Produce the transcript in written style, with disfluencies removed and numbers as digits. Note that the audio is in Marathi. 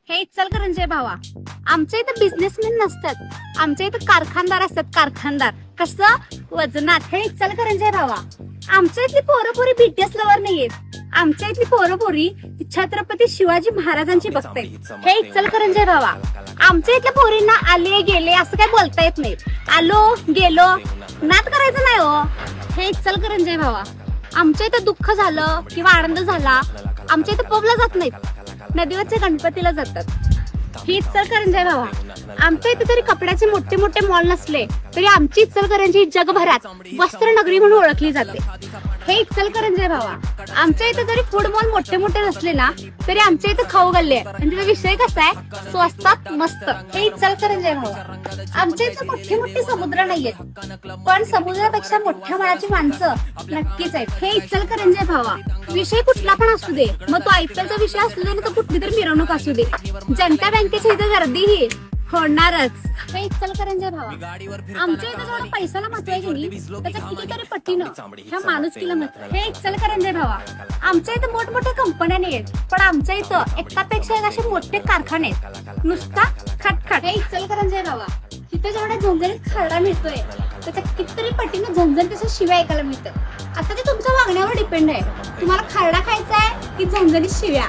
हे इचलकरंजी भावा, आमच्या इथं बिझनेसमॅन नसतात, आमच्या इथं कारखानदार असतात. कारखानदार कसं वजनात. हे इचलकरंजी भावा, आमच्या इथली पोरपोरी बीटीएस लवर नाहीयेत. आमच्या इथली पोरपोरी छत्रपती शिवाजी महाराजांची बघताय. हे इचलकरंजी भावा, आमच्या इथल्या पोरींना आले गेले असं काही बोलता येत नाही. आलो गेलो नाद करायचं नाही हो. हे इचलकरंजी भावा, आमच्या इथं दुःख झालं किंवा आनंद झाला आमच्या इथं पबला जात नाहीत, नदीवरच्या गणपतीला जातात. ही इचलकरंजी भावा, आमच्या इथे जरी कपड्याचे मोठे मोठे मॉल नसले तरी आमची इचलकरंजी जगभरात वस्त्र नगरी म्हणून ओळखली जाते. हे इचलकरंजी भावा, आमच्या इथे जरी फूड मॉल मोठे मोठे नसले ना तरी आमच्या इथे खाऊ गल्ली आहे आणि त्याचा विषय कसा आहे, स्वस्तात मस्त. हे इचलकरंजी भावा, आमच्या इथे मोठे मोठे समुद्र नाहीयेत पण समुद्रापेक्षा मोठ्या मनाची माणसं नक्कीच आहेत. हे इचलकरंजी भावा, विषय कुठला पण असू दे, मग तो आयपीएलचा विषय असू दे ना तर कुठली तरी मिरवणूक असू दे, जनता बँकेच्या इथे गर्दीही होणारच. हे इचलकरंजी भावा, आमच्या इथे जेवढा पैशाला महत्व आहे की नाही त्याच्या कितीतरी पटीनं ह्या माणुसकीला महत्व. हे इचलकरंजी भावा, आमच्या इथे मोठमोठ्या कंपन्या नाहीयेत पण आमच्या इथं एकापेक्षा एक असे मोठे कारखाने आहेत, नुसता खटखट. हे इचलकरंजी भावा, तिथे जेवढा झणझणीत खायला मिळतोय त्याच्या कितीतरी पटीनं झणझणीच्या शिव्या ऐकायला मिळतात. आता ते तुमच्या वागण्यावर डिपेंड आहे, तुम्हाला खायला खायचा आहे की झणझणीत शिव्या.